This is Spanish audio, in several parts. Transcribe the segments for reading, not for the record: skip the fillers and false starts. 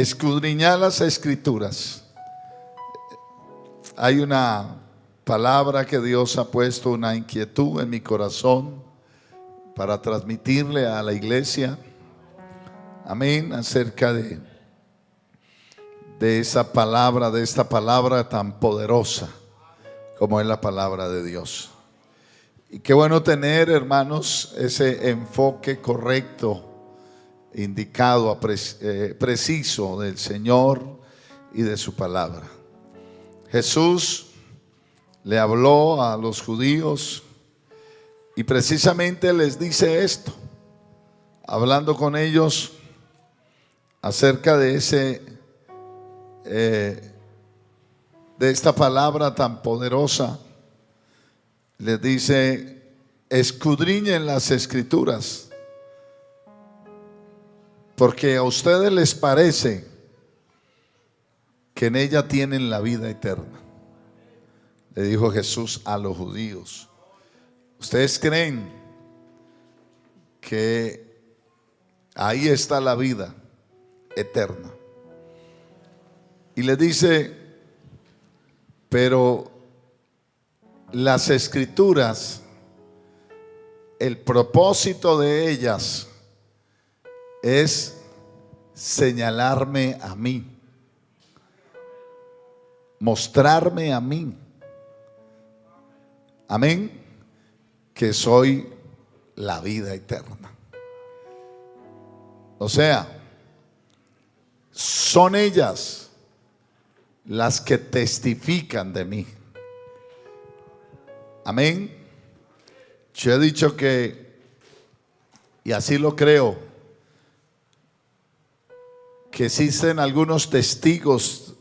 escudriñar las Escrituras. Hay una palabra que Dios ha puesto, una inquietud en mi corazón para transmitirle a la iglesia. Amén. Acerca de esa palabra, de esta palabra tan poderosa como es la palabra de Dios. Y qué bueno tener, hermanos, ese enfoque correcto, indicado, preciso del Señor y de su palabra. Jesús le habló a los judíos y precisamente les dice esto, hablando con ellos acerca de de esta palabra tan poderosa. Les dice: escudriñen las Escrituras, porque a ustedes les parece que en ella tienen la vida eterna. Le dijo Jesús a los judíos: ustedes creen que ahí está la vida eterna. Y le dice: pero las Escrituras, el propósito de ellas es señalarme a mí, mostrarme a mí, amén, que soy la vida eterna. O sea, son ellas las que testifican de mí. Amén. Yo he dicho que, y así lo creo, que existen algunos testigos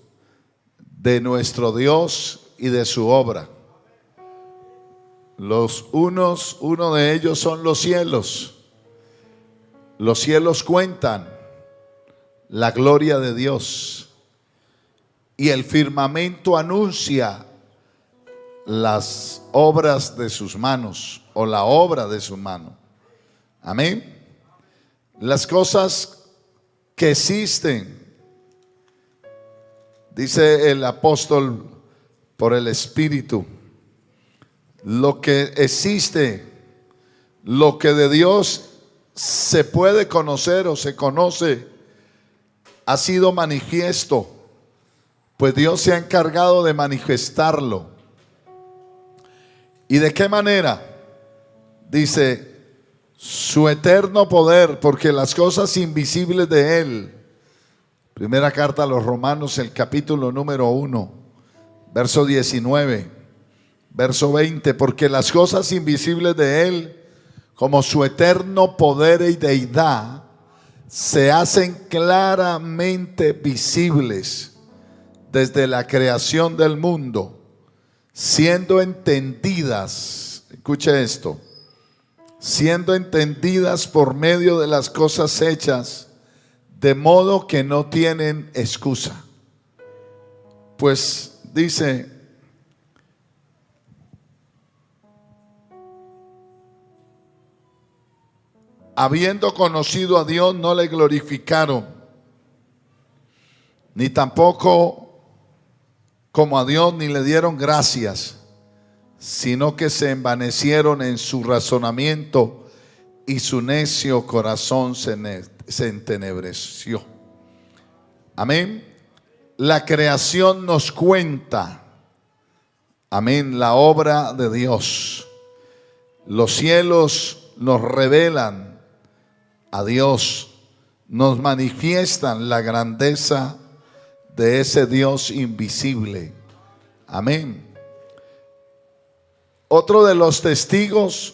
de nuestro Dios y de su obra. Uno de ellos son los cielos. Los cielos cuentan la gloria de Dios y el firmamento anuncia las obras de sus manos, o la obra de su mano. Amén. Las cosas que existen, dice el apóstol por el Espíritu, lo que existe, lo que de Dios se puede conocer o se conoce, ha sido manifiesto, pues Dios se ha encargado de manifestarlo. ¿Y de qué manera? Dice: su eterno poder, porque las cosas invisibles de Él. Primera carta a los Romanos, el capítulo número 1, verso 19, verso 20. Porque las cosas invisibles de Él, como su eterno poder y deidad, se hacen claramente visibles desde la creación del mundo, siendo entendidas, escuche esto, siendo entendidas por medio de las cosas hechas, de modo que no tienen excusa. Pues dice: habiendo conocido a Dios, no le glorificaron, ni tampoco como a Dios, ni le dieron gracias, sino que se envanecieron en su razonamiento y su necio corazón se entenebreció. Amén. La creación nos cuenta, amén, la obra de Dios. Los cielos nos revelan a Dios, nos manifiestan la grandeza de ese Dios invisible. Amén. Otro de los testigos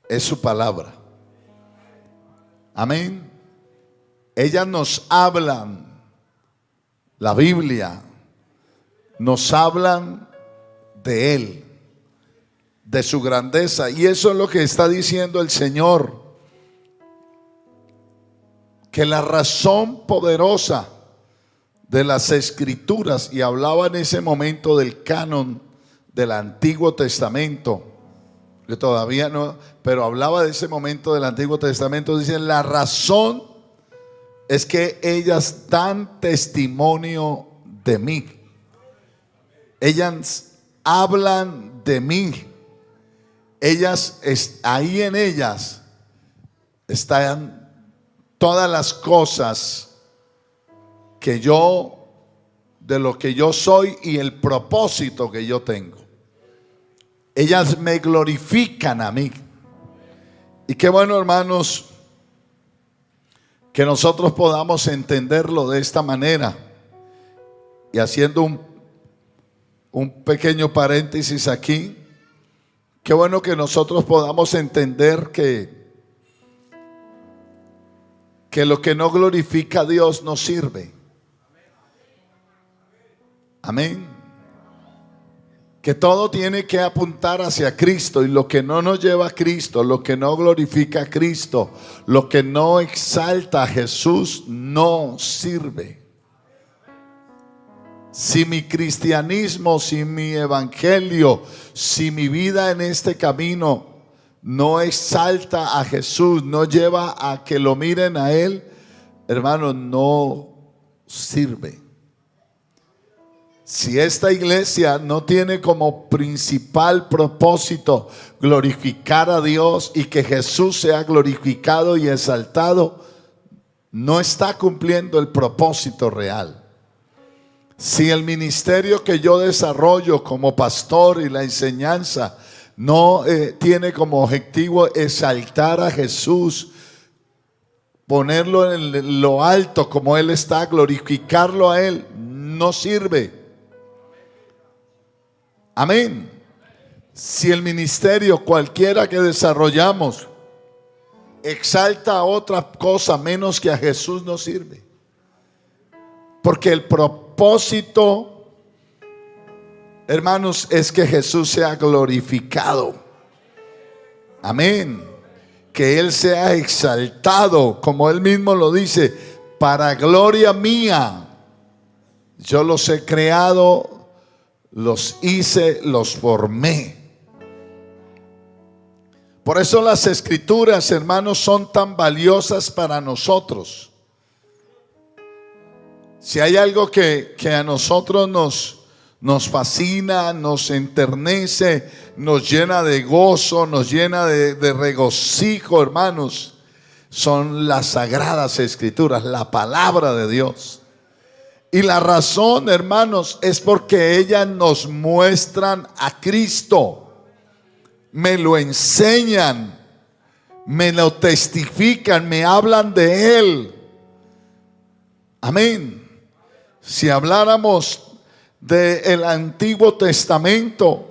es su palabra. Amén. Ellas nos hablan, la Biblia, nos hablan de Él, de su grandeza. Y eso es lo que está diciendo el Señor, que la razón poderosa de las Escrituras, y hablaba en ese momento del canon del Antiguo Testamento, que todavía no, pero hablaba de ese momento del Antiguo Testamento. Dice: la razón es que ellas dan testimonio de mí. Ellas hablan de mí. Ahí en ellas están todas las cosas de lo que yo soy y el propósito que yo tengo. Ellas me glorifican a mí. Y qué bueno, hermanos, que nosotros podamos entenderlo de esta manera. Y haciendo un pequeño paréntesis aquí, qué bueno que nosotros podamos entender que lo que no glorifica a Dios no sirve. Amén. Que todo tiene que apuntar hacia Cristo, y lo que no nos lleva a Cristo, lo que no glorifica a Cristo, lo que no exalta a Jesús, no sirve. Si mi cristianismo, si mi evangelio, si mi vida en este camino no exalta a Jesús, no lleva a que lo miren a Él, hermano, no sirve. Si esta iglesia no tiene como principal propósito glorificar a Dios y que Jesús sea glorificado y exaltado, no está cumpliendo el propósito real. Si el ministerio que yo desarrollo como pastor y la enseñanza no tiene como objetivo exaltar a Jesús, ponerlo en lo alto como Él está, glorificarlo a Él, no sirve. Amén. Si el ministerio cualquiera que desarrollamos exalta a otra cosa menos que a Jesús, no sirve. Porque el propósito, hermanos, es que Jesús sea glorificado. Amén. Que Él sea exaltado, como Él mismo lo dice, para gloria mía. Yo los he creado, los hice, los formé. Por eso las escrituras, hermanos, son tan valiosas para nosotros. Si hay algo que a nosotros nos fascina, nos enternece, nos llena de gozo, nos llena de regocijo, hermanos, son las sagradas escrituras, la palabra de Dios. Y la razón, hermanos, es porque ellas nos muestran a Cristo, me lo enseñan, me lo testifican, me hablan de Él. Amén. Si habláramos del Antiguo Testamento,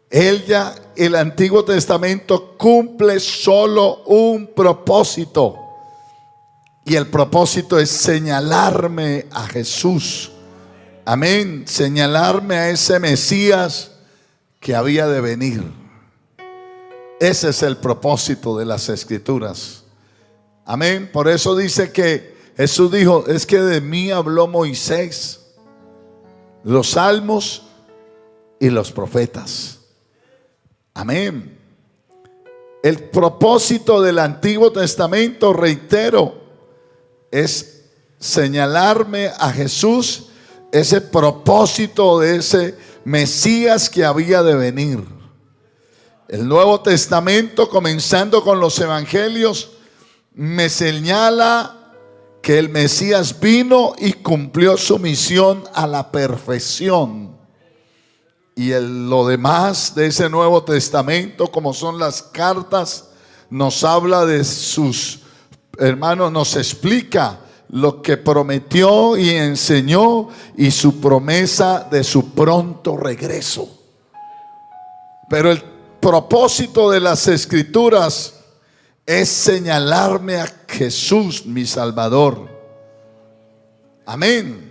el Antiguo Testamento cumple solo un propósito. Y el propósito es señalarme a Jesús. Amén. Señalarme a ese Mesías que había de venir. Ese es el propósito de las Escrituras. Amén. Por eso dice que Jesús dijo, es que de mí habló Moisés, los salmos y los profetas. Amén. El propósito del Antiguo Testamento, reitero, es señalarme a Jesús, ese propósito de ese Mesías que había de venir. El Nuevo Testamento, comenzando con los evangelios, me señala que el Mesías vino y cumplió su misión a la perfección. Y lo demás de ese Nuevo Testamento, como son las cartas, nos habla de sus hermanos, nos explica lo que prometió y enseñó y su promesa de su pronto regreso. Pero el propósito de las Escrituras es señalarme a Jesús, mi Salvador. Amén.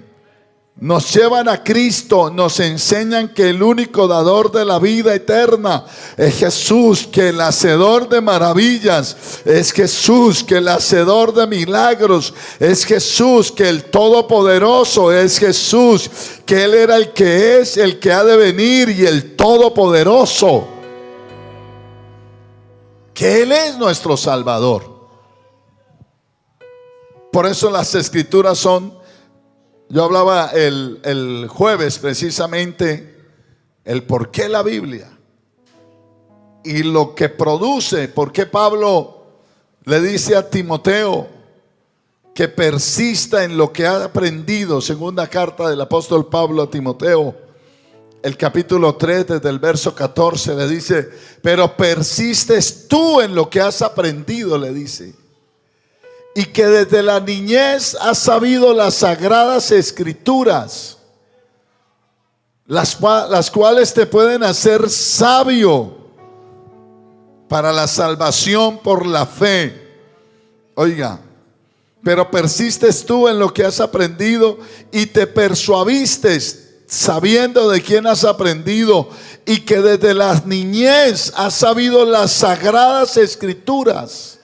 Nos llevan a Cristo, nos enseñan que el único dador de la vida eterna es Jesús, que el hacedor de maravillas es Jesús, que el hacedor de milagros es Jesús, que el todopoderoso es Jesús, que Él era el que es, el que ha de venir y el todopoderoso, que Él es nuestro Salvador. Por eso las escrituras son, yo hablaba el jueves precisamente, el por qué la Biblia y lo que produce. Por qué Pablo le dice a Timoteo que persista en lo que ha aprendido. Segunda carta del apóstol Pablo a Timoteo, el capítulo 3, desde el verso 14, le dice: pero persistes tú en lo que has aprendido, le dice, y que desde la niñez has sabido las sagradas escrituras, las cuales te pueden hacer sabio para la salvación por la fe. Oiga, pero persistes tú en lo que has aprendido y te persuavistes sabiendo de quién has aprendido, y que desde la niñez has sabido las sagradas escrituras,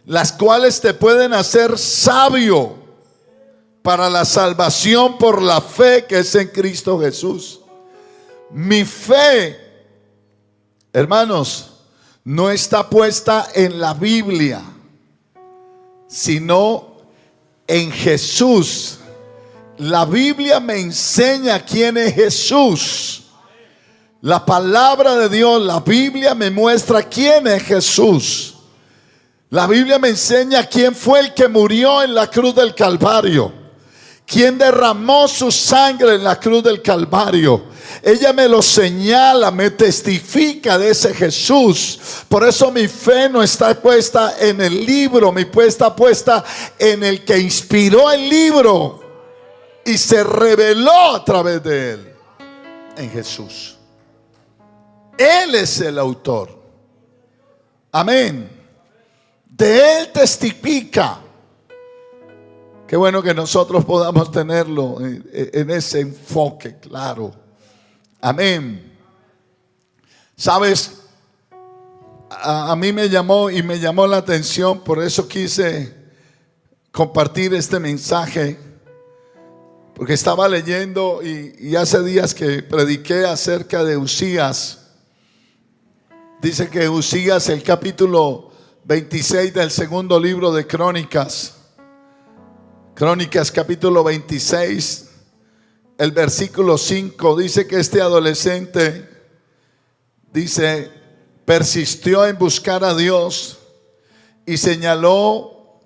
las cuales te pueden hacer sabio para la salvación por la fe que es en Cristo Jesús. Mi fe, hermanos, no está puesta en la Biblia, sino en Jesús. La Biblia me enseña quién es Jesús. La palabra de Dios, la Biblia me muestra quién es Jesús. La Biblia me enseña quién fue el que murió en la cruz del Calvario, quién derramó su sangre en la cruz del Calvario. Ella me lo señala, me testifica de ese Jesús. Por eso mi fe no está puesta en el libro, mi fe está puesta en el que inspiró el libro y se reveló a través de él, en Jesús. Él es el autor. Amén. De él testifica. Qué bueno que nosotros podamos tenerlo en ese enfoque claro. Amén. Sabes, a mí me llamó la atención, por eso quise compartir este mensaje. Porque estaba leyendo y hace días que prediqué acerca de Uzías. Dice que Uzías, el capítulo 26 del segundo libro de Crónicas, capítulo 26, el versículo 5, dice que este adolescente, dice, persistió en buscar a Dios y señaló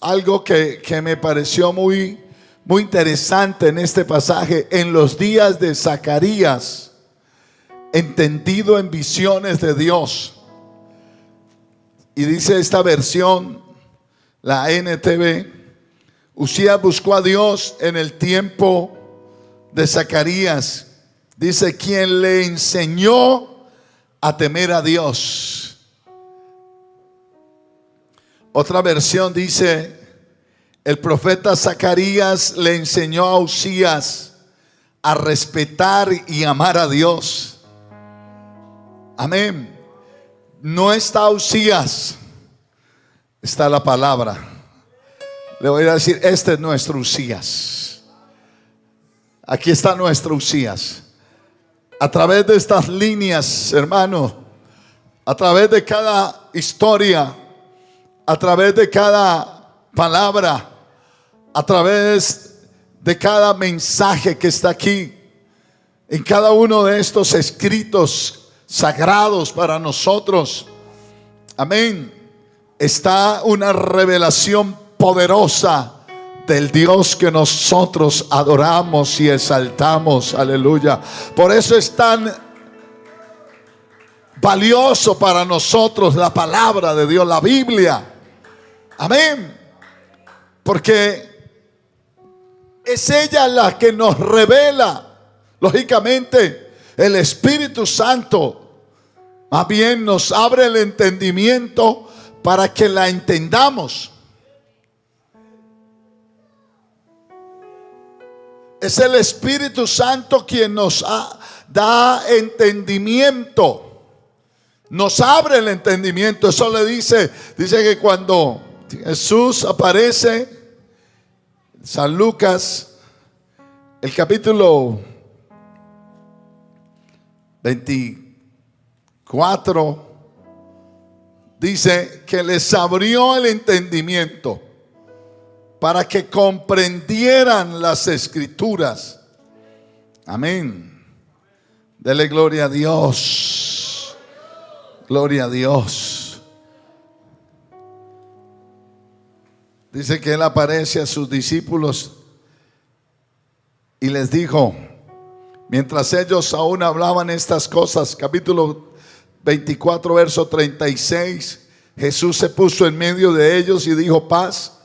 algo que me pareció muy interesante en este pasaje. En los días de Zacarías, entendido en visiones de Dios. Y dice esta versión, la NTV: Uzías buscó a Dios en el tiempo de Zacarías. Dice, quien le enseñó a temer a Dios. Otra versión dice, el profeta Zacarías le enseñó a Uzías a respetar y amar a Dios. Amén. No está Uzías, está la palabra. Le voy a decir, este es nuestro Uzías. Aquí está nuestro Uzías. A través de estas líneas, hermano, a través de cada historia, a través de cada palabra, a través de cada mensaje que está aquí, en cada uno de estos escritos sagrados para nosotros, amén, está una revelación poderosa del Dios que nosotros adoramos y exaltamos. Aleluya. Por eso es tan valioso para nosotros la palabra de Dios, la Biblia. Amén. Porque es ella la que nos revela. Lógicamente, el Espíritu Santo más bien nos abre el entendimiento para que la entendamos. Es el Espíritu Santo quien nos da entendimiento, nos abre el entendimiento. Eso le dice que cuando Jesús aparece, San Lucas, el capítulo 24, dice que les abrió el entendimiento para que comprendieran las escrituras. Amén. Dele gloria a Dios. Gloria a Dios. Dice que él aparece a sus discípulos y les dijo, mientras ellos aún hablaban estas cosas, capítulo 24, verso 36, Jesús se puso en medio de ellos y dijo: paz.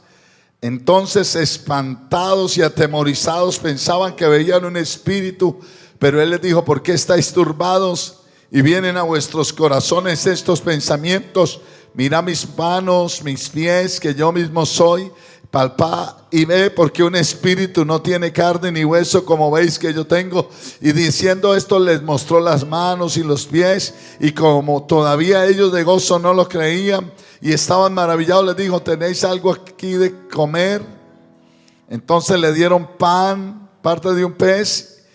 Entonces, espantados y atemorizados, pensaban que veían un espíritu, pero él les dijo: ¿por qué estáis turbados y vienen a vuestros corazones estos pensamientos? Mira mis manos, mis pies, que yo mismo soy. Palpá y ve, porque un espíritu no tiene carne ni hueso, como veis que yo tengo. Y diciendo esto, les mostró las manos y los pies. Y como todavía ellos de gozo no lo creían y estaban maravillados, les dijo: ¿tenéis algo aquí de comer? Entonces le dieron pan, parte de un pez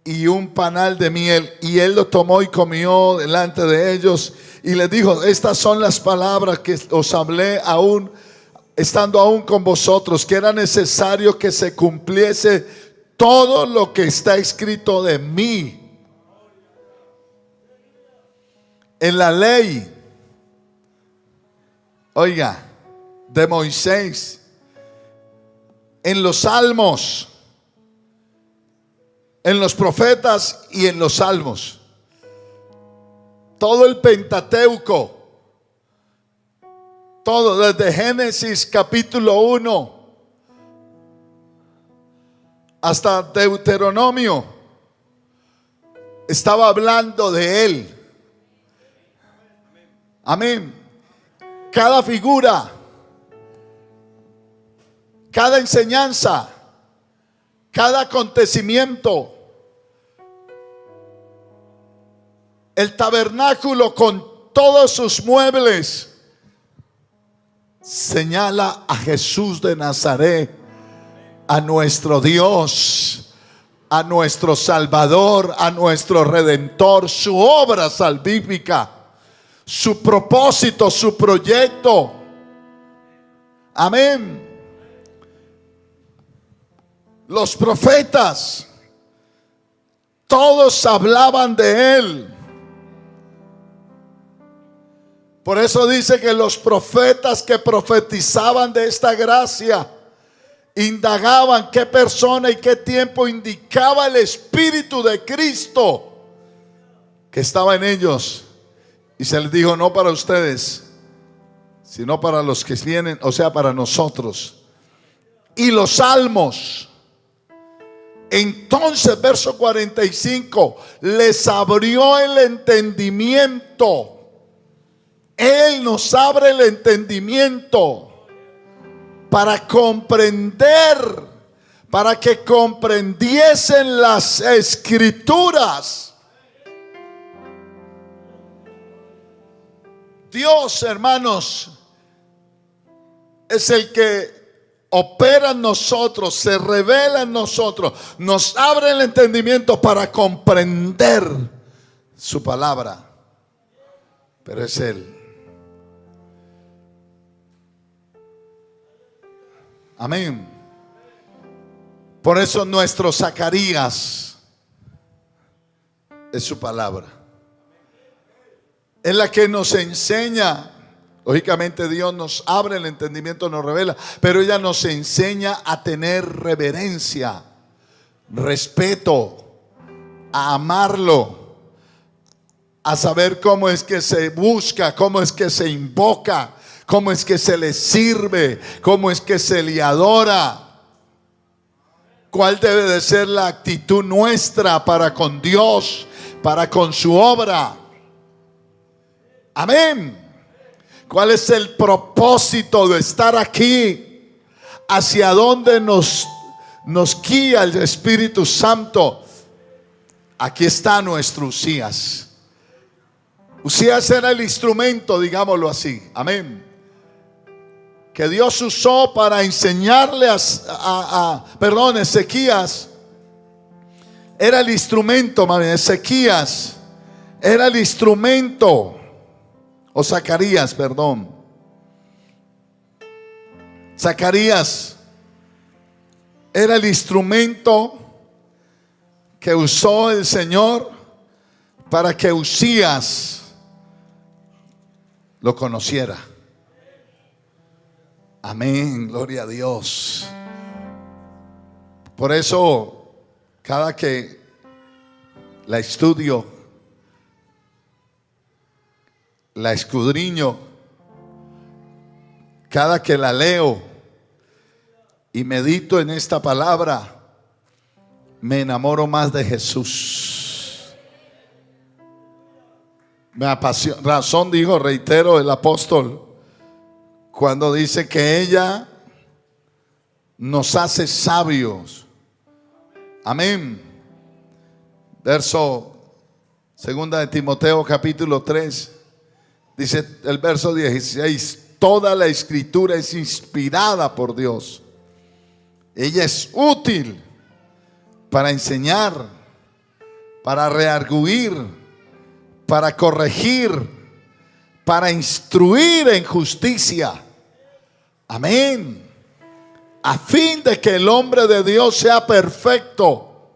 y un panal de miel, y él lo tomó y comió delante de ellos, y les dijo: estas son las palabras que os hablé aún estando aún con vosotros, que era necesario que se cumpliese todo lo que está escrito de mí en la ley, oiga, de Moisés, en los salmos, en los profetas y en los salmos. Todo el Pentateuco, todo desde Génesis capítulo 1 hasta Deuteronomio estaba hablando de él. Amén. Cada figura, cada enseñanza, cada acontecimiento, el tabernáculo con todos sus muebles, señala a Jesús de Nazaret, a nuestro Dios, a nuestro Salvador, a nuestro Redentor, su obra salvífica, su propósito, su proyecto. Amén. Los profetas, todos hablaban de él. Por eso dice que los profetas que profetizaban de esta gracia indagaban qué persona y qué tiempo indicaba el Espíritu de Cristo que estaba en ellos. Y se les dijo: no para ustedes, sino para los que vienen, o sea, para nosotros. Y los salmos. Entonces, verso 45, les abrió el entendimiento. Él nos abre el entendimiento para comprender, para que comprendiesen las escrituras. Dios, hermanos, es el que opera en nosotros, se revela en nosotros, nos abre el entendimiento para comprender su palabra. Pero es Él. Amén. Por eso nuestro Zacarías es su palabra. Es la que nos enseña. Lógicamente Dios nos abre el entendimiento, nos revela, pero ella nos enseña a tener reverencia, respeto, a amarlo, a saber cómo es que se busca, cómo es que se invoca, cómo es que se le sirve, cómo es que se le adora. ¿Cuál debe de ser la actitud nuestra para con Dios, para con su obra? Amén. ¿Cuál es el propósito de estar aquí? ¿Hacia dónde nos guía el Espíritu Santo? Aquí está nuestro Usías. Usías era el instrumento, digámoslo así. Amén. Que Dios usó para enseñarle Ezequías era el instrumento, mami. Ezequías era el instrumento. o Zacarías, perdón. Zacarías era el instrumento que usó el Señor para que Usías lo conociera. Amén, gloria a Dios. Por eso, cada que la estudio, la escudriño, cada que la leo y medito en esta palabra, me enamoro más de Jesús. Me apasiona. Razón dijo, reitero, el apóstol cuando dice que ella nos hace sabios. Amén. Verso 2 de Timoteo capítulo 3. Dice el verso 16: toda la escritura es inspirada por Dios. Ella es útil para enseñar, para redarguir, para corregir, para instruir en justicia. Amén. A fin de que el hombre de Dios sea perfecto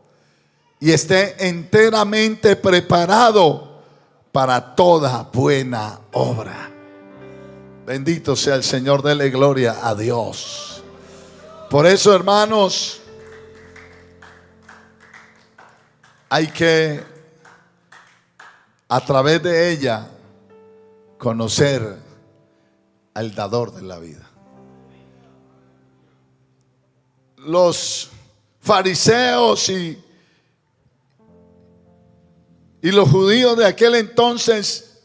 y esté enteramente preparado para toda buena obra. Bendito sea el Señor, dele gloria a Dios. Por eso, hermanos, hay que, a través de ella, conocer al dador de la vida. Los fariseos y los judíos de aquel entonces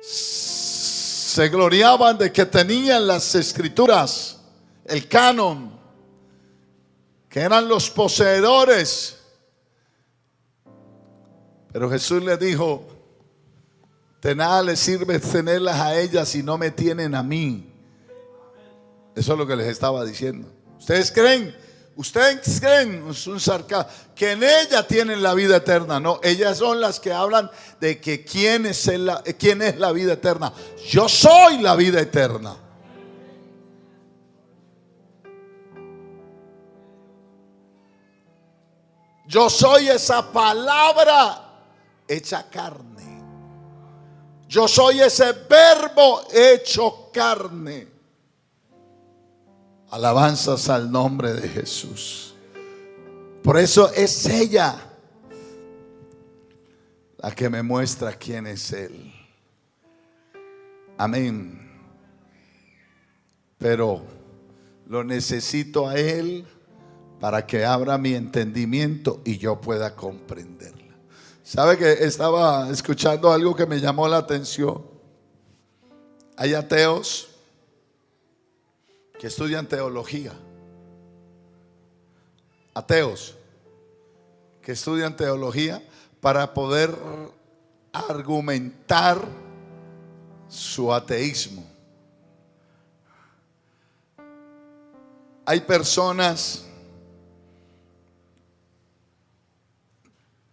se gloriaban de que tenían las escrituras, el canon, que eran los poseedores. Pero Jesús les dijo: de nada les sirve tenerlas a ellas si no me tienen a mí. Eso es lo que les estaba diciendo. Ustedes creen, es un sarcasmo, que en ella tienen la vida eterna. No, ellas son las que hablan de que quién es la vida eterna. Yo soy la vida eterna. Yo soy esa palabra hecha carne. Yo soy ese verbo hecho carne. Alabanzas al nombre de Jesús. Por eso es ella la que me muestra quién es Él. Amén. Pero lo necesito a Él para que abra mi entendimiento y yo pueda comprenderla. ¿Sabe que estaba escuchando algo que me llamó la atención? Hay ateos que estudian teología. Ateos que estudian teología para poder argumentar su ateísmo. Hay personas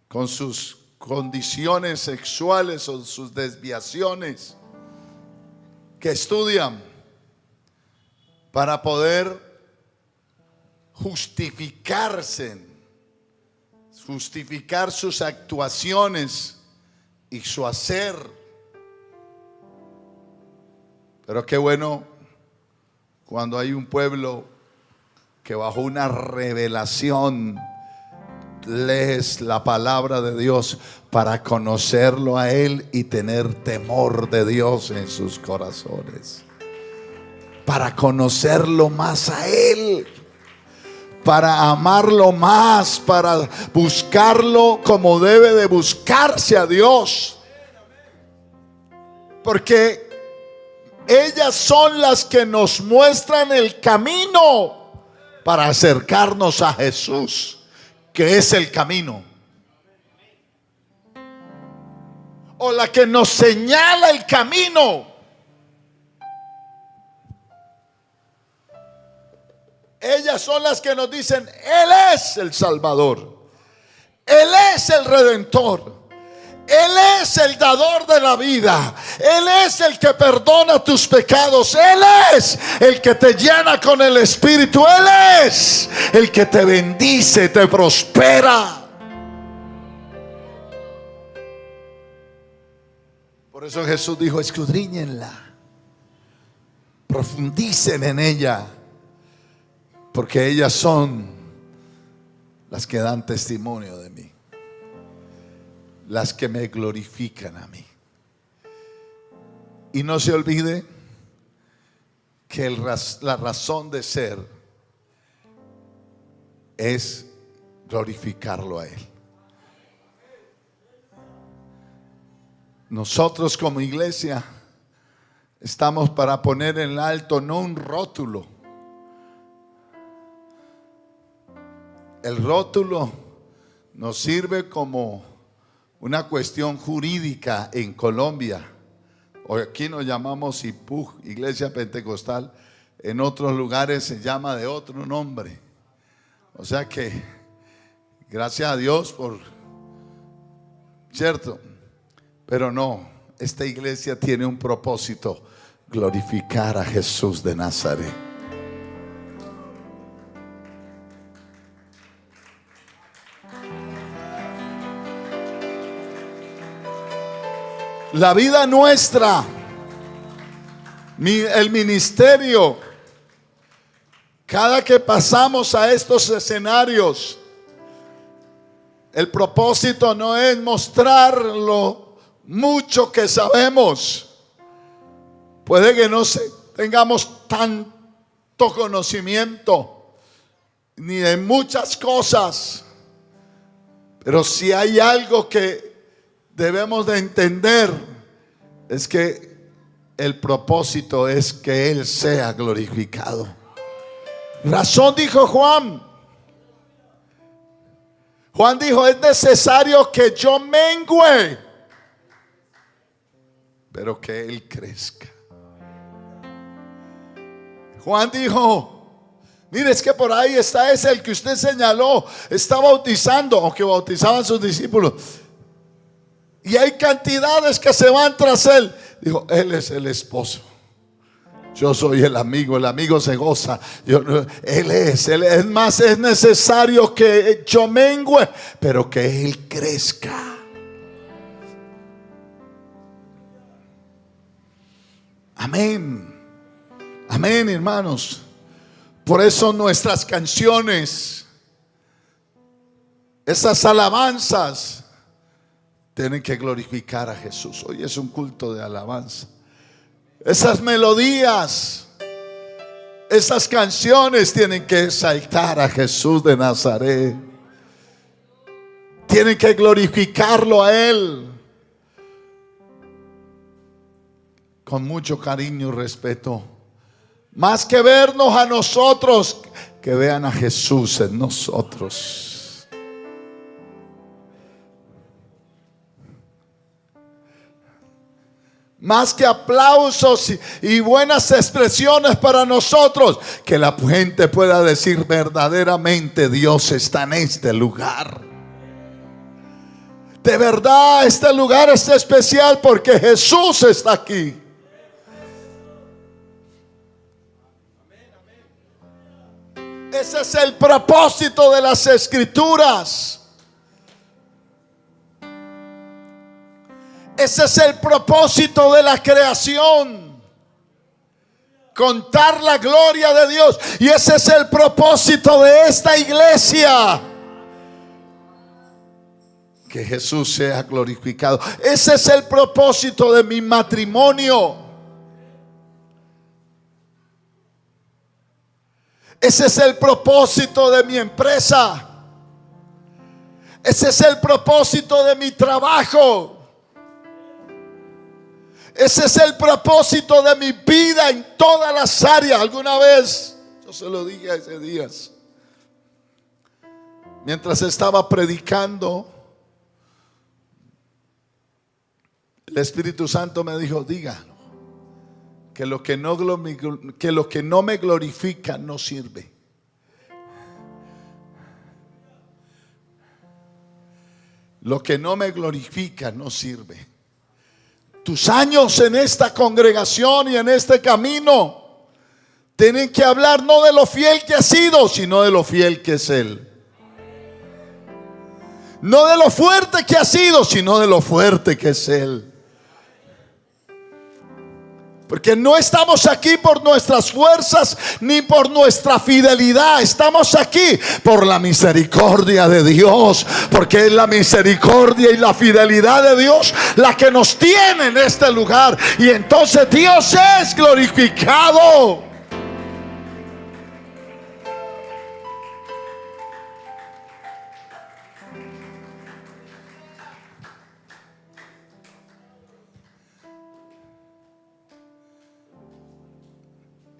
con sus condiciones sexuales o sus desviaciones que estudian para poder justificar sus actuaciones y su hacer. Pero qué bueno cuando hay un pueblo que bajo una revelación lees la palabra de Dios para conocerlo a Él y tener temor de Dios en sus corazones. Para conocerlo más a Él, para amarlo más, para buscarlo como debe de buscarse a Dios. Porque ellas son las que nos muestran el camino para acercarnos a Jesús, que es el camino. O la que nos señala el camino. Ellas son las que nos dicen: Él es el Salvador, Él es el Redentor, Él es el dador de la vida. Él es el que perdona tus pecados. Él es el que te llena con el Espíritu. Él es el que te bendice, te prospera. Por eso Jesús dijo: escudriñenla, profundicen en ella, porque ellas son las que dan testimonio de mí, las que me glorifican a mí. Y no se olvide que la razón de ser es glorificarlo a Él. Nosotros como iglesia estamos para poner en alto no un rótulo. El rótulo nos sirve como una cuestión jurídica en Colombia. Hoy aquí nos llamamos IPUJ, Iglesia Pentecostal. En otros lugares se llama de otro nombre. O sea que gracias a Dios por, ¿cierto? Pero no, esta iglesia tiene un propósito: glorificar a Jesús de Nazaret. La vida nuestra, el ministerio, cada que pasamos a estos escenarios, el propósito no es mostrar lo mucho que sabemos. Puede que no tengamos tanto conocimiento ni de muchas cosas, pero si hay algo que debemos de entender, es que el propósito es que Él sea glorificado. Razón dijo Juan. Juan dijo: es necesario que yo mengüe, pero que Él crezca. Juan dijo: mire, es que por ahí está ese, el que usted señaló, está bautizando, aunque bautizaban sus discípulos, y hay cantidades que se van tras él. Dijo: él es el esposo, yo soy el amigo se goza. Él es más, es necesario que yo mengüe, pero que Él crezca. Amén, amén, hermanos. Por eso nuestras canciones, esas alabanzas, tienen que glorificar a Jesús. Hoy es un culto de alabanza. Esas melodías, esas canciones tienen que exaltar a Jesús de Nazaret. Tienen que glorificarlo a Él. Con mucho cariño y respeto. Más que vernos a nosotros, que vean a Jesús en nosotros. Más que aplausos y buenas expresiones para nosotros, que la gente pueda decir: verdaderamente Dios está en este lugar. De verdad este lugar es especial porque Jesús está aquí. Ese es el propósito de las Escrituras. Ese es el propósito de la creación: contar la gloria de Dios. Y ese es el propósito de esta iglesia: que Jesús sea glorificado. Ese es el propósito de mi matrimonio. Ese es el propósito de mi empresa. Ese es el propósito de mi trabajo. Ese es el propósito de mi vida en todas las áreas. Alguna vez yo se lo dije a ese días, mientras estaba predicando, el Espíritu Santo me dijo: diga que lo que no me glorifica no sirve. Lo que no me glorifica no sirve. Tus años en esta congregación y en este camino tienen que hablar no de lo fiel que has sido, sino de lo fiel que es Él. No de lo fuerte que has sido, sino de lo fuerte que es Él. Porque no estamos aquí por nuestras fuerzas ni por nuestra fidelidad. Estamos aquí por la misericordia de Dios. Porque es la misericordia y la fidelidad de Dios la que nos tiene en este lugar. Y entonces Dios es glorificado.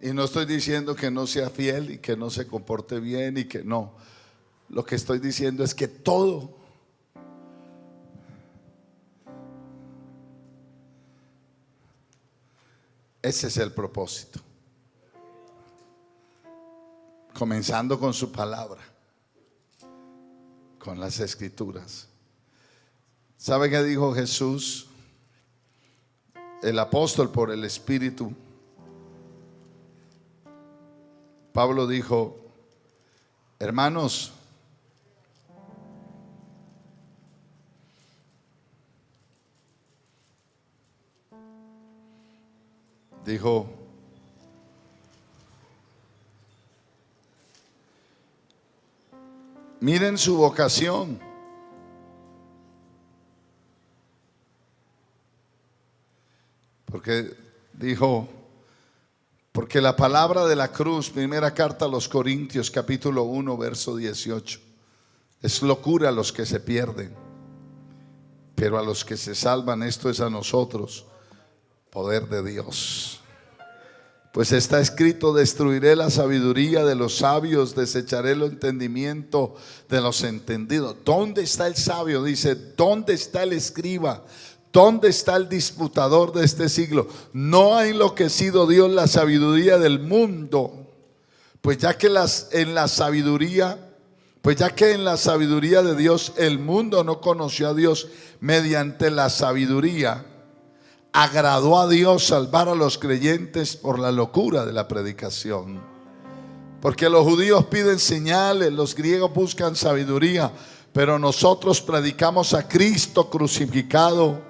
Y no estoy diciendo que no sea fiel y que no se comporte bien y que no. Lo que estoy diciendo es que todo ese es el propósito. Comenzando con su palabra, con las escrituras. ¿Sabe qué dijo Jesús? El apóstol por el Espíritu. Pablo dijo: hermanos, dijo, miren su vocación. Porque dijo, porque la palabra de la cruz, primera carta a los Corintios, capítulo 1, verso 18, es locura a los que se pierden, pero a los que se salvan, esto es a nosotros, poder de Dios. Pues está escrito: destruiré la sabiduría de los sabios, desecharé el entendimiento de los entendidos. ¿Dónde está el sabio? Dice, ¿dónde está el escriba? ¿Dónde está el disputador de este siglo? No ha enloquecido Dios la sabiduría del mundo, pues ya que en la sabiduría de Dios el mundo no conoció a Dios, mediante la sabiduría agradó a Dios salvar a los creyentes por la locura de la predicación. Porque los judíos piden señales, los griegos buscan sabiduría, pero nosotros predicamos a Cristo crucificado.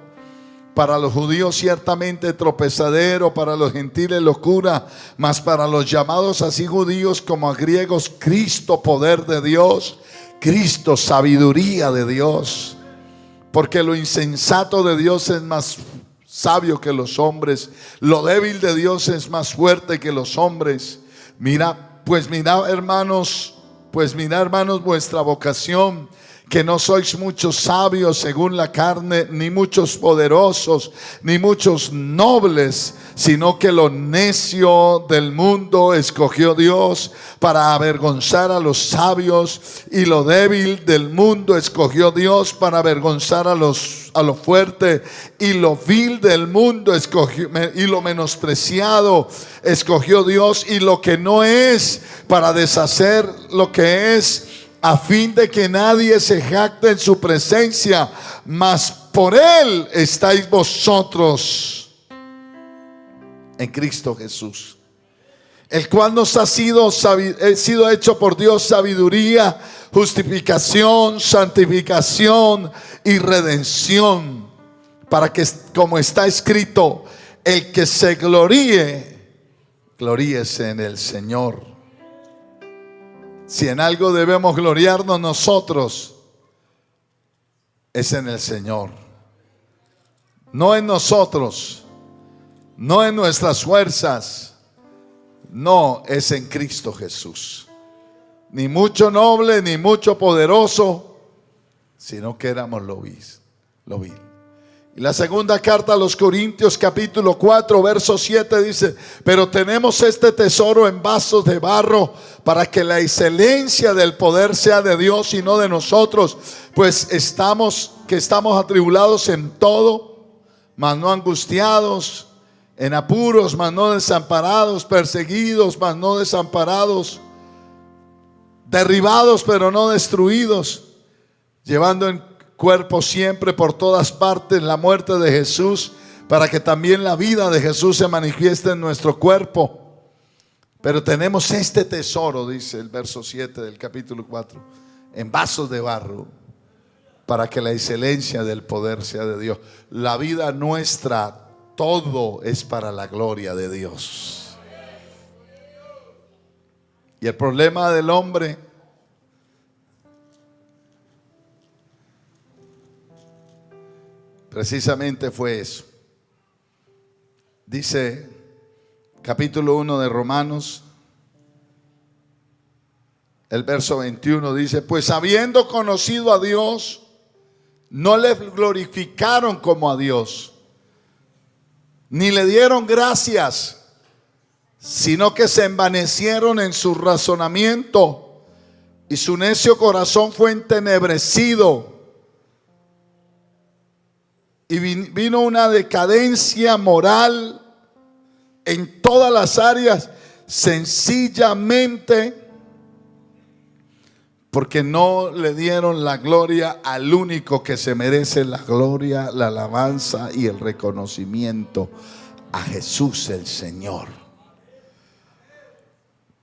Para los judíos ciertamente tropezadero, para los gentiles locura, mas para los llamados así judíos como a griegos, Cristo poder de Dios, Cristo sabiduría de Dios. Porque lo insensato de Dios es más sabio que los hombres, lo débil de Dios es más fuerte que los hombres. Mira hermanos, vuestra vocación, que no sois muchos sabios según la carne, ni muchos poderosos, ni muchos nobles, sino que lo necio del mundo escogió Dios para avergonzar a los sabios, y lo débil del mundo escogió Dios para avergonzar a lo fuerte, y lo vil del mundo escogió, y lo menospreciado escogió Dios, y lo que no es, para deshacer lo que es, a fin de que nadie se jacte en su presencia. Mas por Él estáis vosotros en Cristo Jesús, el cual nos ha sido hecho por Dios sabiduría, justificación, santificación y redención, para que, como está escrito, el que se gloríese en el Señor. Si en algo debemos gloriarnos nosotros, es en el Señor. No en nosotros, no en nuestras fuerzas, no, es en Cristo Jesús. Ni mucho noble, ni mucho poderoso, sino que éramos lo vil. Y la segunda carta a los Corintios, capítulo 4, verso 7 dice: pero tenemos este tesoro en vasos de barro, para que la excelencia del poder sea de Dios y no de nosotros, pues estamos atribulados en todo, mas no angustiados, en apuros, mas no desamparados, perseguidos, mas no desamparados, derribados, pero no destruidos, llevando en cuerpo siempre por todas partes la muerte de Jesús, para que también la vida de Jesús se manifieste en nuestro cuerpo. Pero tenemos este tesoro, dice el verso 7 del capítulo 4, en vasos de barro, para que la excelencia del poder sea de Dios. La vida nuestra, todo es para la gloria de Dios. Y el problema del hombre precisamente fue eso. Dice capítulo 1 de Romanos, el verso 21 dice: pues habiendo conocido a Dios, no le glorificaron como a Dios, ni le dieron gracias, sino que se envanecieron en su razonamiento, y su necio corazón fue entenebrecido. Y vino una decadencia moral en todas las áreas, sencillamente porque no le dieron la gloria al único que se merece la gloria, la alabanza y el reconocimiento, a Jesús el Señor.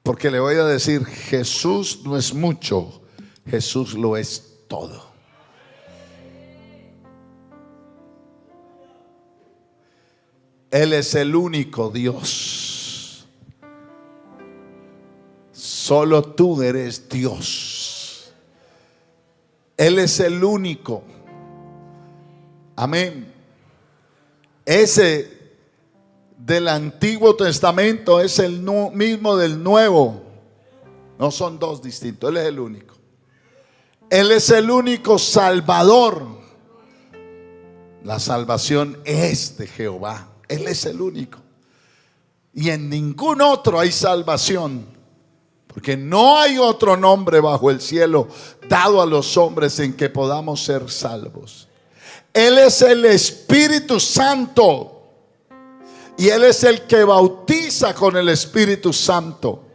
Porque le voy a decir, Jesús no es mucho, Jesús lo es todo. Él es el único Dios. Solo tú eres Dios. Él es el único. Amén. Ese del Antiguo Testamento es el mismo del Nuevo. No son dos distintos. Él es el único. Él es el único Salvador. La salvación es de Jehová. Él es el único. Y en ningún otro hay salvación, porque no hay otro nombre bajo el cielo dado a los hombres en que podamos ser salvos. Él es el Espíritu Santo, y Él es el que bautiza con el Espíritu Santo.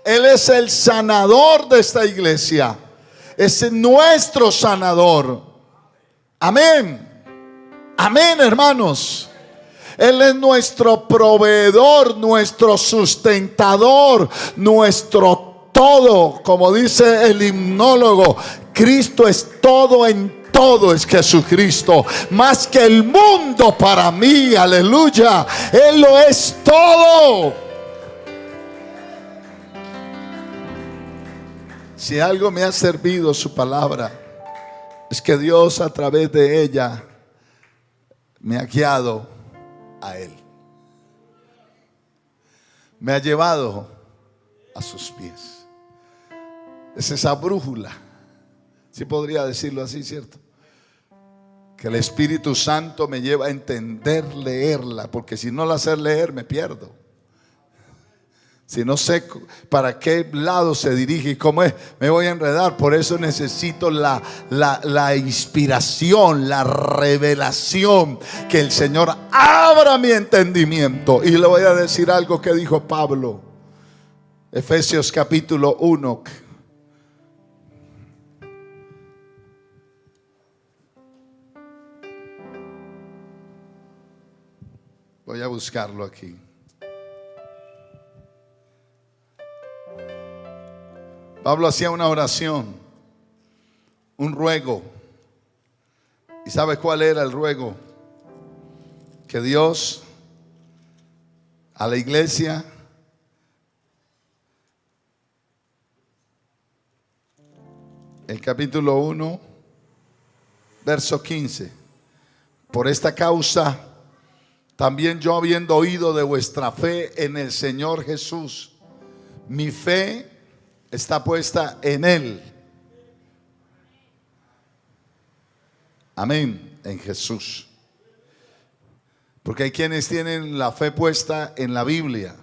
Él es el sanador de esta iglesia. Es nuestro sanador. Amén. Amén, hermanos. Él es nuestro proveedor, nuestro sustentador, nuestro todo. Como dice el himnólogo, Cristo es todo, en todo es Jesucristo. Más que el mundo para mí, aleluya. Él lo es todo. Si algo me ha servido su palabra, es que Dios a través de ella me ha guiado a Él. Me ha llevado a sus pies. Es esa brújula, si podría decirlo así, ¿cierto? Que el Espíritu Santo me lleva a entender, leerla, porque si no la sé leer me pierdo. Si no sé para qué lado se dirige y cómo es, me voy a enredar. Por eso necesito la inspiración, la revelación, que el Señor abra mi entendimiento. Y le voy a decir algo que dijo Pablo, Efesios capítulo 1. Voy a buscarlo aquí. Pablo hacía una oración, un ruego. ¿Y sabe cuál era el ruego? Que Dios a la iglesia el capítulo 1, verso 15. Por esta causa, también yo, habiendo oído de vuestra fe en el Señor Jesús, mi fe está puesta en Él. Amén, en Jesús. Porque hay quienes tienen la fe puesta en la Biblia.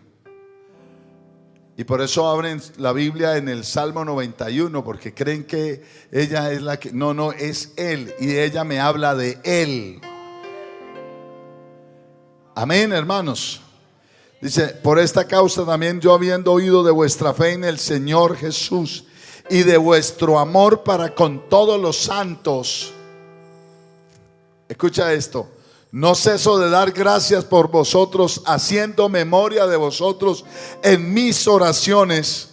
Y por eso abren la Biblia en el Salmo 91, porque creen que ella es la que... No, es Él. Y ella me habla de Él. Amén, hermanos. Dice, por esta causa también yo, habiendo oído de vuestra fe en el Señor Jesús y de vuestro amor para con todos los santos. Escucha esto. No ceso de dar gracias por vosotros, haciendo memoria de vosotros en mis oraciones.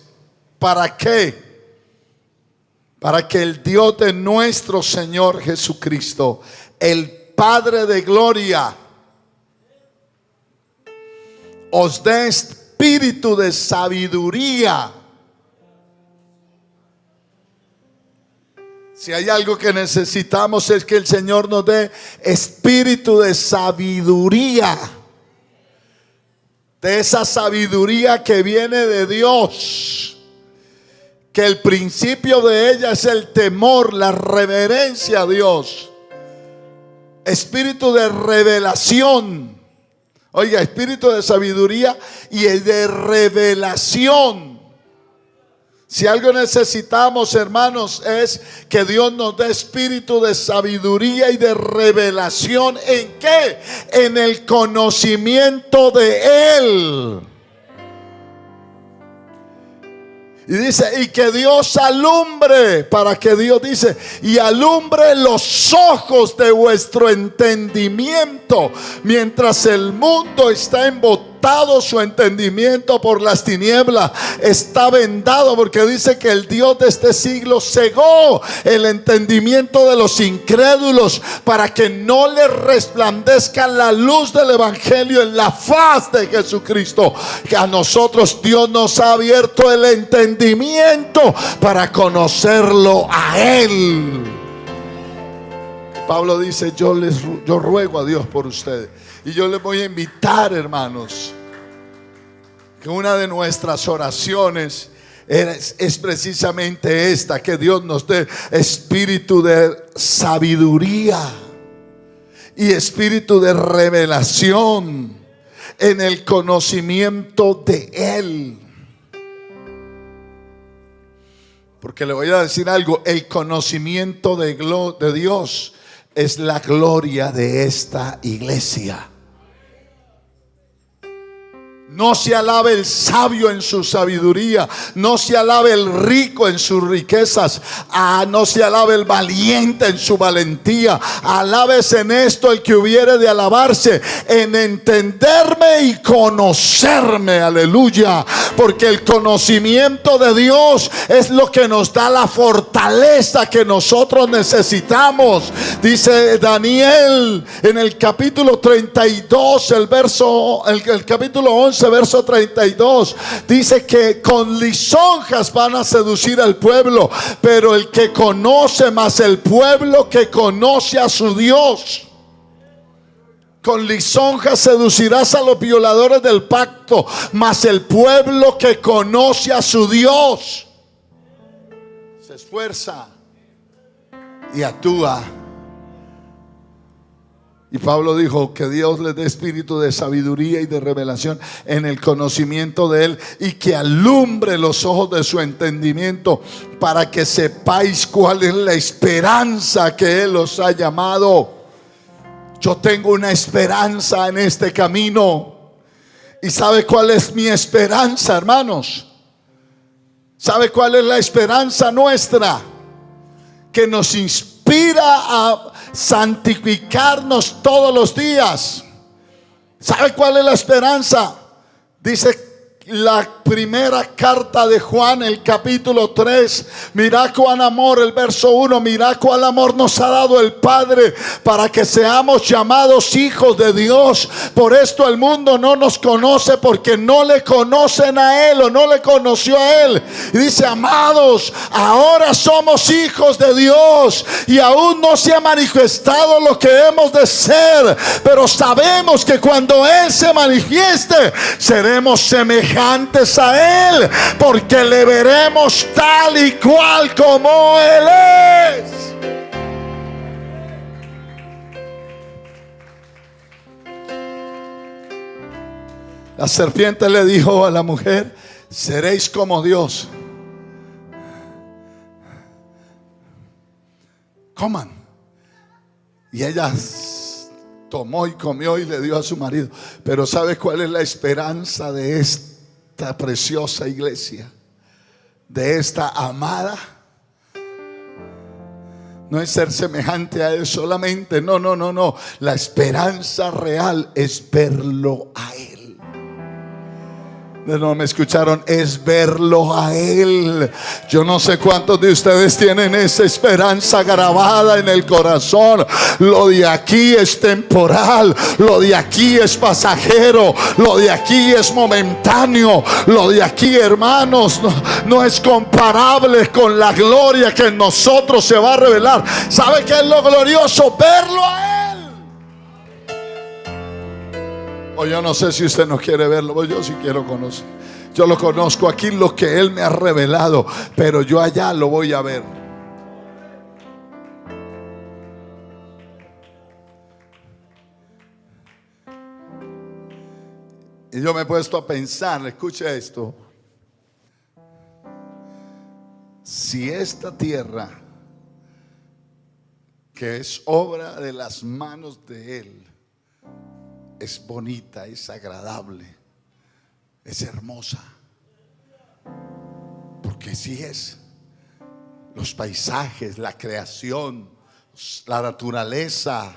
¿Para qué? Para que el Dios de nuestro Señor Jesucristo, el Padre de gloria, os dé espíritu de sabiduría. Si hay algo que necesitamos es que el Señor nos dé espíritu de sabiduría. De esa sabiduría que viene de Dios. Que el principio de ella es el temor, la reverencia a Dios. Espíritu de revelación. Oiga, espíritu de sabiduría y de revelación. Si algo necesitamos, hermanos, es que Dios nos dé espíritu de sabiduría y de revelación. ¿En qué? En el conocimiento de Él. Y dice, y que Dios alumbre, para que Dios dice, y alumbre los ojos de vuestro entendimiento, mientras el mundo está embotado, su entendimiento por las tinieblas, está vendado, porque dice que el Dios de este siglo cegó el entendimiento de los incrédulos, para que no les resplandezca la luz del evangelio en la faz de Jesucristo. Que a nosotros Dios nos ha abierto el entendimiento para conocerlo a Él. Pablo dice, yo ruego a Dios por ustedes. Y yo les voy a invitar, hermanos, que una de nuestras oraciones es precisamente esta: que Dios nos dé espíritu de sabiduría y espíritu de revelación en el conocimiento de Él. Porque le voy a decir algo: el conocimiento de Dios es la gloria de esta iglesia. No se alabe el sabio en su sabiduría, no se alabe el rico en sus riquezas, no se alabe el valiente en su valentía. Alábese en esto el que hubiere de alabarse, en entenderme y conocerme. Aleluya. Porque el conocimiento de Dios es lo que nos da la fortaleza que nosotros necesitamos. Dice Daniel en el capítulo 32, el capítulo 11, verso 32, dice que con lisonjas van a seducir al pueblo, pero el que conoce, más el pueblo que conoce a su Dios. Con lisonjas seducirás a los violadores del pacto, mas el pueblo que conoce a su Dios se esfuerza y actúa. Y Pablo dijo que Dios les dé espíritu de sabiduría y de revelación en el conocimiento de Él, y que alumbre los ojos de su entendimiento, para que sepáis cuál es la esperanza que Él os ha llamado. Yo tengo una esperanza en este camino. ¿Y sabe cuál es mi esperanza, hermanos? ¿Sabe cuál es la esperanza nuestra? Que nos inspira a santificarnos todos los días. ¿Sabe cuál es la esperanza? Dice la primera carta de Juan, el capítulo 3. Mirad cuán amor, el verso 1. Mirad cuál amor nos ha dado el Padre, para que seamos llamados hijos de Dios. Por esto el mundo no nos conoce, porque no le conocen a Él, o no le conoció a Él. Y dice: amados, ahora somos hijos de Dios, y aún no se ha manifestado lo que hemos de ser, pero sabemos que cuando Él se manifieste, seremos semejantes a Él, porque le veremos tal y cual como Él es. La serpiente le dijo a la mujer: seréis como Dios. Coman. Y ella tomó y comió y le dio a su marido. Pero ¿sabe cuál es la esperanza de esta preciosa iglesia? De esta amada, no es ser semejante a Él solamente. No, no, no, no. La esperanza real es verlo a Él. No me escucharon, es verlo a Él. Yo no sé cuántos de ustedes tienen esa esperanza grabada en el corazón. Lo de aquí es temporal, lo de aquí es pasajero, lo de aquí es momentáneo. Lo de aquí, hermanos, no es comparable con la gloria que en nosotros se va a revelar. ¿Sabe qué es lo glorioso? Verlo a Él. O yo no sé si usted no quiere verlo, pues yo sí quiero conocer. Yo lo conozco aquí, lo que Él me ha revelado, pero yo allá lo voy a ver. Y yo me he puesto a pensar, escuche esto. Si esta tierra, que es obra de las manos de Él, es bonita, es agradable, es hermosa, porque sí es. Los paisajes, la creación, la naturaleza,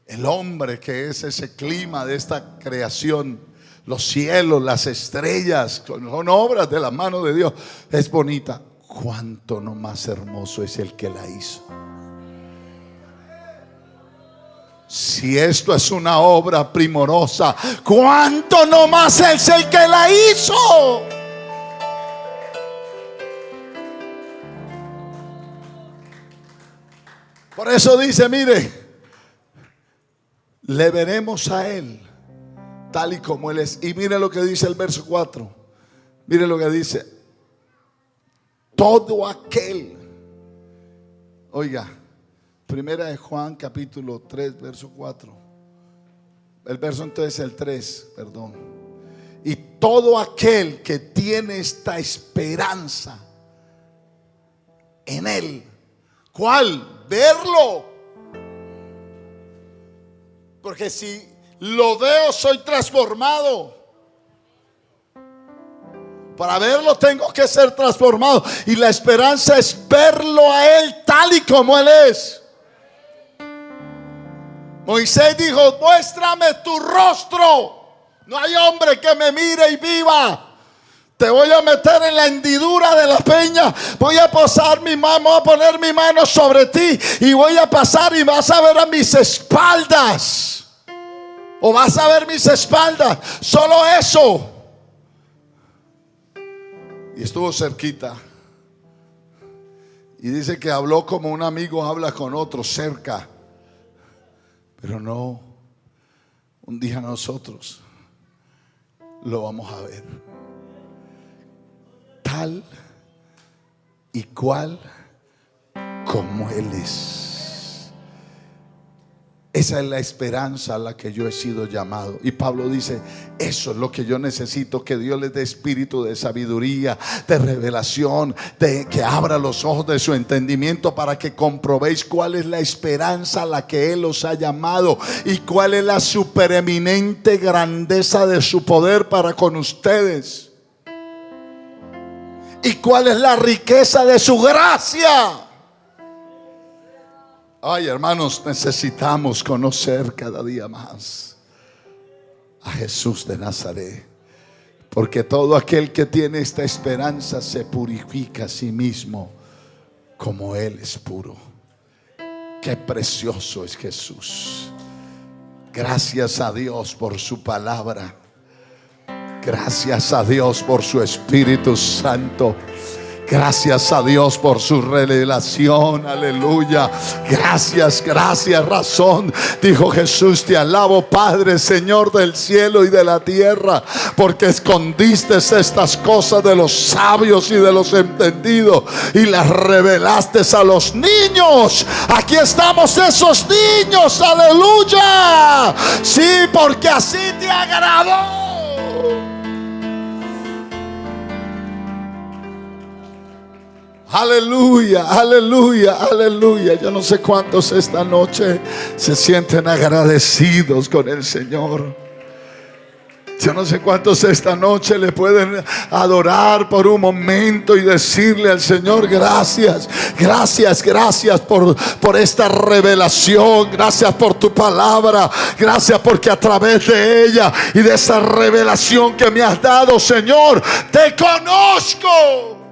el hombre que es ese clima de esta creación, los cielos, las estrellas, son obras de la mano de Dios. Es bonita. Cuánto no más hermoso es el que la hizo. Si esto es una obra primorosa, ¿cuánto no más es el que la hizo? Por eso dice, mire, le veremos a Él tal y como Él es. Y mire lo que dice el verso 4. Mire lo que dice. Todo aquel, oiga, Primera de Juan capítulo 3 verso 4. El verso entonces el 3, perdón. Y todo aquel que tiene esta esperanza en Él. ¿Cuál? Verlo. Porque si lo veo soy transformado. Para verlo tengo que ser transformado. Y la esperanza es verlo a Él tal y como Él es. Moisés dijo, muéstrame tu rostro. No hay hombre que me mire y viva. Te voy a meter en la hendidura de la peña. Voy a posar mi mano, voy a poner mi mano sobre ti. Y voy a pasar y vas a ver a mis espaldas. O vas a ver mis espaldas. Solo eso. Y estuvo cerquita. Y dice que habló como un amigo habla con otro cerca. Pero no, un día nosotros lo vamos a ver tal y cual como Él es. Esa es la esperanza a la que yo he sido llamado. Y Pablo dice, eso es lo que yo necesito, que Dios les dé espíritu de sabiduría, de revelación, de que abra los ojos de su entendimiento para que comprobéis cuál es la esperanza a la que Él os ha llamado y cuál es la supereminente grandeza de su poder para con ustedes. Y cuál es la riqueza de su gracia. Ay, hermanos, necesitamos conocer cada día más a Jesús de Nazaret, porque todo aquel que tiene esta esperanza se purifica a sí mismo como Él es puro. Qué precioso es Jesús. Gracias a Dios por su palabra. Gracias a Dios por su Espíritu Santo. Gracias a Dios por su revelación, aleluya. Gracias, gracias, razón. Dijo Jesús, te alabo Padre, Señor del cielo y de la tierra, porque escondiste estas cosas de los sabios y de los entendidos y las revelaste a los niños. Aquí estamos esos niños, aleluya. Sí, porque así te agradó. Aleluya, aleluya, aleluya. Yo no sé cuántos esta noche se sienten agradecidos con el Señor. Yo no sé cuántos esta noche le pueden adorar por un momento y decirle al Señor: gracias, gracias, gracias por esta revelación. Gracias por tu palabra. Gracias porque a través de ella y de esa revelación que me has dado, Señor, te conozco.